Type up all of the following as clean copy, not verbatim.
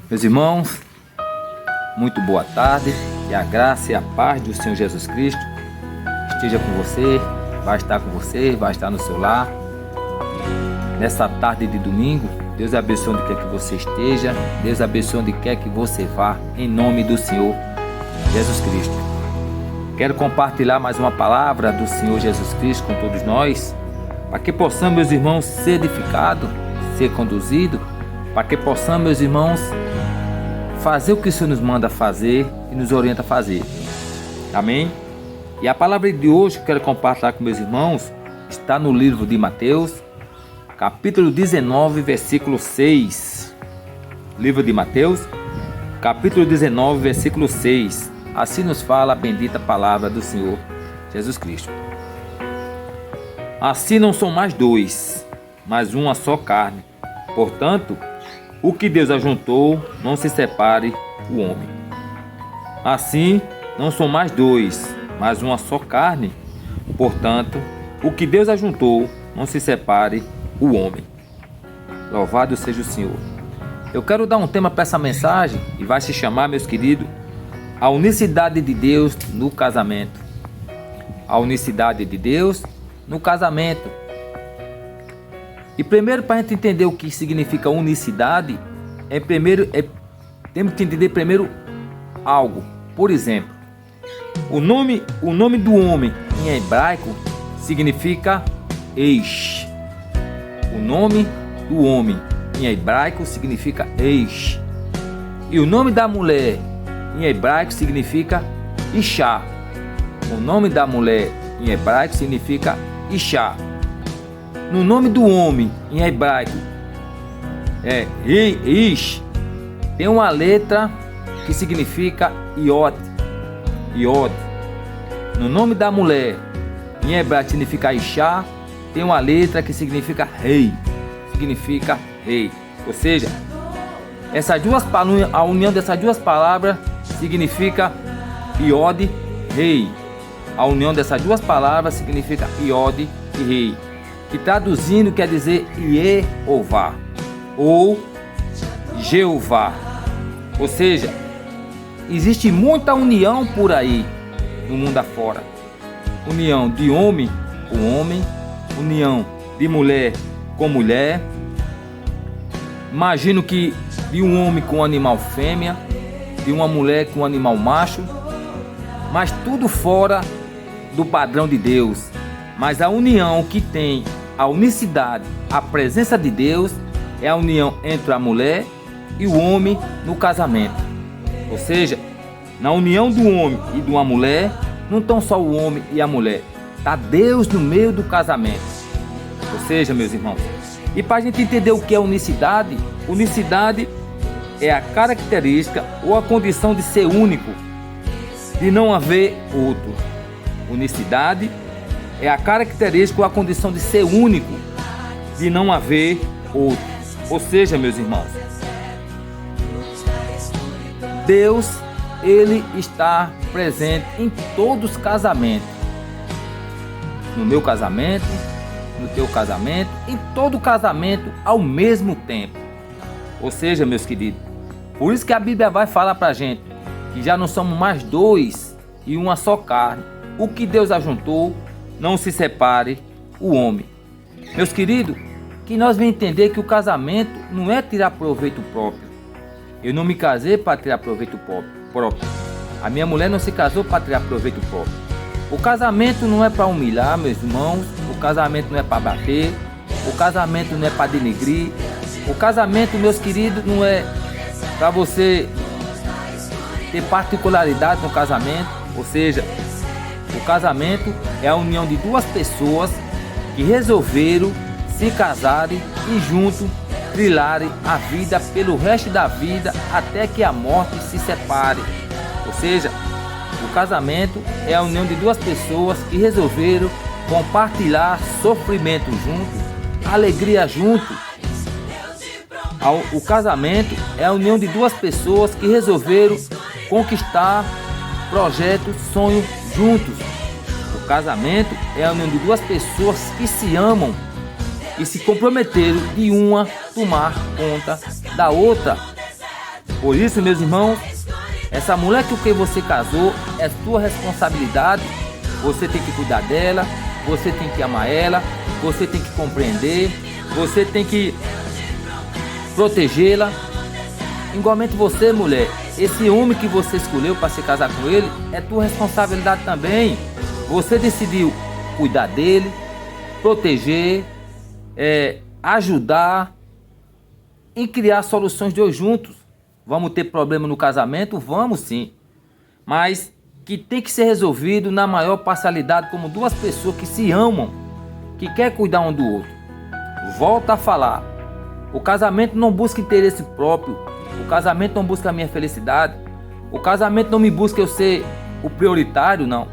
Meus irmãos, muito boa tarde, que a graça e a paz do Senhor Jesus Cristo esteja com você, vai estar com você, vai estar no seu lar. Nessa tarde de domingo, Deus abençoe onde quer que você esteja, Deus abençoe onde quer que você vá, em nome do Senhor Jesus Cristo. Quero compartilhar mais uma palavra do Senhor Jesus Cristo com todos nós, para que possamos, meus irmãos, ser edificados, ser conduzidos, para que possamos, meus irmãos, fazer o que o Senhor nos manda fazer e nos orienta a fazer. Amém? E a palavra de hoje que eu quero compartilhar com meus irmãos está no livro de Mateus, capítulo 19, versículo 6. Livro de Mateus, capítulo 19, versículo 6. Assim nos fala a bendita palavra do Senhor Jesus Cristo. Assim não são mais dois, mas uma só carne. Portanto, o que Deus ajuntou, não se separe o homem. Assim, não são mais dois, mas uma só carne. Portanto, o que Deus ajuntou, não se separe o homem. Louvado seja o Senhor. Eu quero dar um tema para essa mensagem e vai se chamar, meus queridos, a unicidade de Deus no casamento. A unicidade de Deus no casamento. E primeiro, para a gente entender o que significa unicidade, temos que entender primeiro algo. Por exemplo, o nome do homem em hebraico significa ex. O nome do homem em hebraico significa ex. E o nome da mulher em hebraico significa Ishá. O nome da mulher em hebraico significa Ishá. No nome do homem em hebraico Ish, tem uma letra que significa Iod. Iod. No nome da mulher em hebraico significa Ishá, tem uma letra que significa rei. Significa rei. Ou seja, a união dessas duas palavras significa Iod, rei. A união dessas duas palavras significa Iod e rei, que traduzindo quer dizer Jeová ou Jeová. Ou seja, existe muita união por aí no mundo afora. União de homem com homem, união de mulher com mulher. Imagino que de um homem com um animal fêmea, de uma mulher com um animal macho, mas tudo fora do padrão de Deus. Mas a união que tem a unicidade, a presença de Deus, é a união entre a mulher e o homem no casamento. Ou seja, na união do homem e de uma mulher, não estão só o homem e a mulher, está Deus no meio do casamento. Ou seja, meus irmãos, e para a gente entender o que é unicidade, unicidade é a característica ou a condição de ser único, de não haver outro. Unicidade é a característica ou a condição de ser único, de não haver outro. Ou seja, meus irmãos, Deus, Ele está presente em todos os casamentos. No meu casamento, no teu casamento, em todo casamento ao mesmo tempo. Ou seja, meus queridos, por isso que a Bíblia vai falar pra gente que já não somos mais dois e uma só carne. O que Deus ajuntou, não se separe o homem. Meus queridos, que nós vamos entender que o casamento não é tirar proveito próprio. Eu não me casei para tirar proveito próprio. A minha mulher não se casou para tirar proveito próprio. O casamento não é para humilhar, meus irmãos. O casamento não é para bater. O casamento não é para denegrir. O casamento, meus queridos, não é para você ter particularidade no casamento. Ou seja, o casamento é a união de duas pessoas que resolveram se casarem e juntos trilharem a vida pelo resto da vida até que a morte se separe. Ou seja, o casamento é a união de duas pessoas que resolveram compartilhar sofrimento junto, alegria junto. O casamento é a união de duas pessoas que resolveram conquistar projetos, sonhos juntos. O casamento é a união de duas pessoas que se amam e se comprometeram de uma tomar conta da outra. Por isso, meus irmãos, essa mulher com quem você casou é sua responsabilidade. Você tem que cuidar dela, você tem que amar ela, você tem que compreender, você tem que protegê-la. Igualmente você, mulher, esse homem que você escolheu para se casar com ele é tua responsabilidade também. Você decidiu cuidar dele, proteger, ajudar e criar soluções de hoje juntos. Vamos ter problema no casamento? Vamos sim. Mas que tem que ser resolvido na maior parcialidade, como duas pessoas que se amam, que querem cuidar um do outro. Volta a falar. O casamento não busca interesse próprio. O casamento não busca a minha felicidade. O casamento não me busca eu ser o prioritário, não.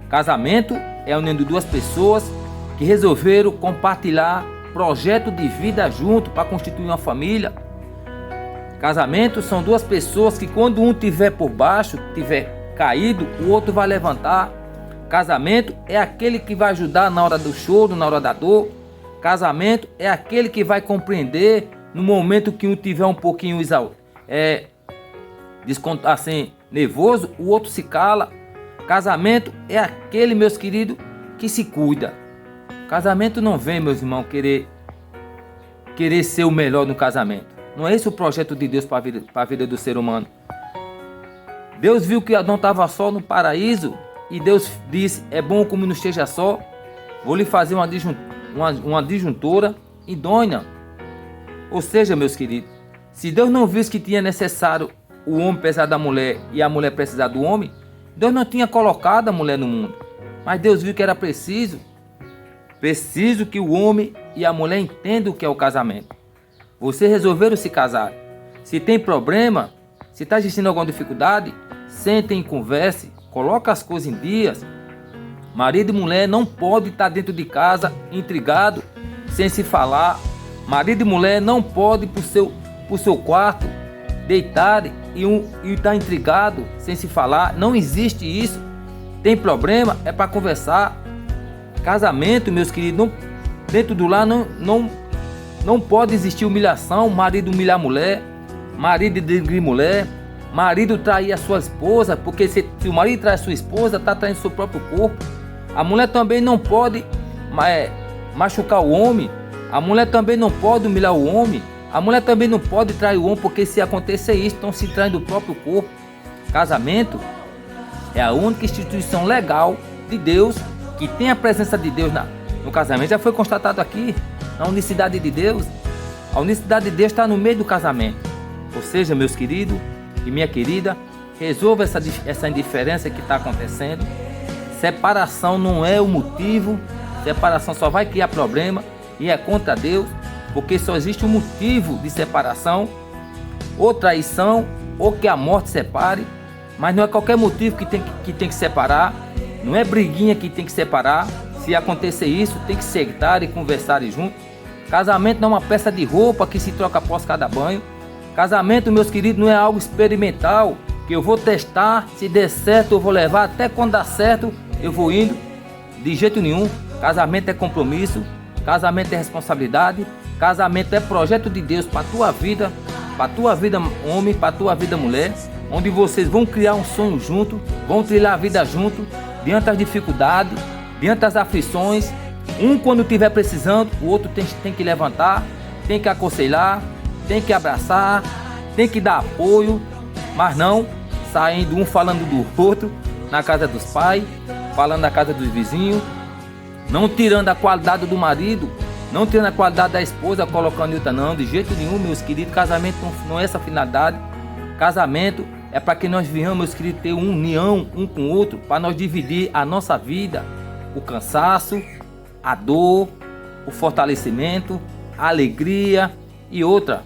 Casamento é a união de duas pessoas que resolveram compartilhar projeto de vida junto para constituir uma família. Casamento são duas pessoas que quando um tiver por baixo, tiver caído, o outro vai levantar. Casamento é aquele que vai ajudar na hora do choro, na hora da dor. Casamento é aquele que vai compreender no momento que um tiver um pouquinho assim, nervoso, o outro se cala. Casamento é aquele, meus queridos, que se cuida. Casamento não vem, meus irmãos, querer ser o melhor no casamento. Não é esse o projeto de Deus para a vida do ser humano. Deus viu que Adão estava só no paraíso e Deus disse: é bom que o menino esteja só. Vou lhe fazer uma disjuntora idônea. Ou seja, meus queridos, se Deus não visse que tinha necessário o homem precisar da mulher e a mulher precisar do homem, Deus não tinha colocado a mulher no mundo. Mas Deus viu que era preciso que o homem e a mulher entendam o que é o casamento. Vocês resolveram se casar. Se tem problema, se está existindo alguma dificuldade, sentem e conversem, coloquem as coisas em dias. Marido e mulher não podem estar dentro de casa intrigado, sem se falar. Marido e mulher não podem ir para o seu quarto, deitar e estar intrigado, sem se falar. Não existe isso. Tem problema, é para conversar. Casamento, meus queridos, dentro do lar não pode existir humilhação. Marido humilhar mulher, marido denegrir mulher, marido trair a sua esposa, porque se o marido trai a sua esposa, está traindo seu próprio corpo. A mulher também não pode machucar o homem. A mulher também não pode humilhar o homem. A mulher também não pode trair o homem, porque se acontecer isso, estão se traindo o próprio corpo. Casamento é a única instituição legal de Deus que tem a presença de Deus no casamento. Já foi constatado aqui a unicidade de Deus. A unicidade de Deus está no meio do casamento. Ou seja, meus queridos e minha querida, resolva essa indiferença que está acontecendo. Separação não é o motivo. Separação só vai criar problema e é contra Deus, porque só existe um motivo de separação: ou traição, ou que a morte separe. Mas não é qualquer motivo que tem que separar. Não é briguinha que tem que separar. Se acontecer isso, tem que sentar e conversar junto. Casamento não é uma peça de roupa que se troca após cada banho. Casamento, meus queridos, não é algo experimental que eu vou testar. Se der certo, eu vou levar. Até quando dá certo, eu vou indo. De jeito nenhum. Casamento é compromisso. Casamento é responsabilidade. Casamento é projeto de Deus para a tua vida homem, para a tua vida mulher, onde vocês vão criar um sonho junto, vão trilhar a vida junto, diante das dificuldades, diante das aflições. Um, quando estiver precisando, o outro tem que levantar, tem que aconselhar, tem que abraçar, tem que dar apoio, mas não saindo um falando do outro na casa dos pais, falando na casa dos vizinhos, não tirando a qualidade do marido, não tirando a qualidade da esposa, colocando outra, não, de jeito nenhum, meus queridos. Casamento não é essa finalidade. Casamento é para que nós venhamos, meus queridos, ter uma união um com o outro, para nós dividir a nossa vida, o cansaço, a dor, o fortalecimento, a alegria e outra.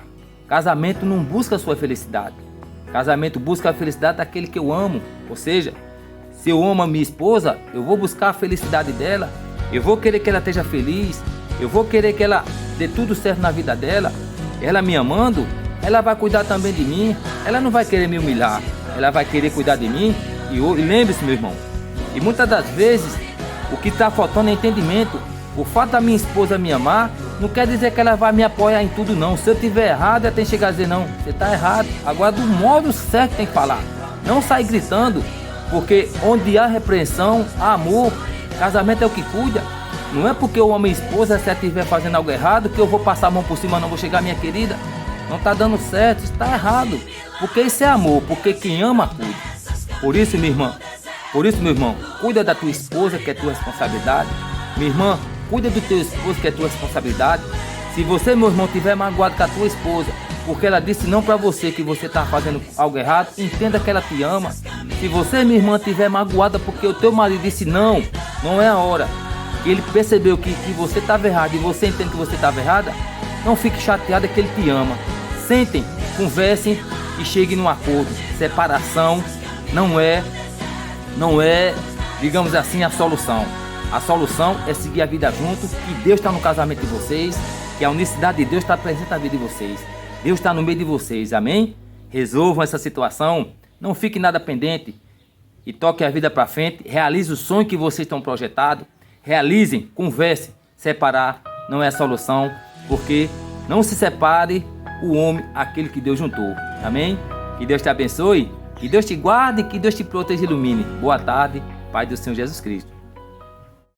Casamento não busca a sua felicidade. Casamento busca a felicidade daquele que eu amo. Ou seja, se eu amo a minha esposa, eu vou buscar a felicidade dela, eu vou querer que ela esteja feliz, eu vou querer que ela dê tudo certo na vida dela. Ela me amando, ela vai cuidar também de mim. Ela não vai querer me humilhar, ela vai querer cuidar de mim. E lembre-se, meu irmão, e muitas das vezes o que está faltando é entendimento. O fato da minha esposa me amar Não quer dizer que ela vai me apoiar em tudo, não. Se eu tiver errado, ela tem que chegar a dizer, não, você está errado. Agora, do modo certo tem que falar. Não sair gritando, porque onde há repreensão, há amor. Casamento é o que cuida. Não é porque o homem e esposa, se ela estiver fazendo algo errado, que eu vou passar a mão por cima, não vou chegar, minha querida. Não está dando certo, está errado. Porque isso é amor, porque quem ama, cuida. Por isso, minha irmã, por isso, meu irmão, cuida da tua esposa, que é tua responsabilidade. Minha irmã, cuida do teu esposo, que é tua responsabilidade. Se você, meu irmão, tiver magoado com a tua esposa, porque ela disse não para você, que você está fazendo algo errado, entenda que ela te ama. Se você, minha irmã, tiver magoada porque o teu marido disse não, não é a hora, e ele percebeu que você estava errado e você entende que você estava errada, não fique chateada, que ele te ama. Sentem, conversem e cheguem num acordo. Separação não é, digamos assim, a solução. A solução é seguir a vida junto, que Deus está no casamento de vocês, que a unicidade de Deus está presente na vida de vocês. Deus está no meio de vocês, amém? Resolvam essa situação, não fique nada pendente e toque a vida para frente. Realize o sonho que vocês estão projetados, realizem, conversem. Separar não é a solução, porque não se separe o homem, aquele que Deus juntou, amém? Que Deus te abençoe, que Deus te guarde, que Deus te proteja e ilumine. Boa tarde, Pai do Senhor Jesus Cristo.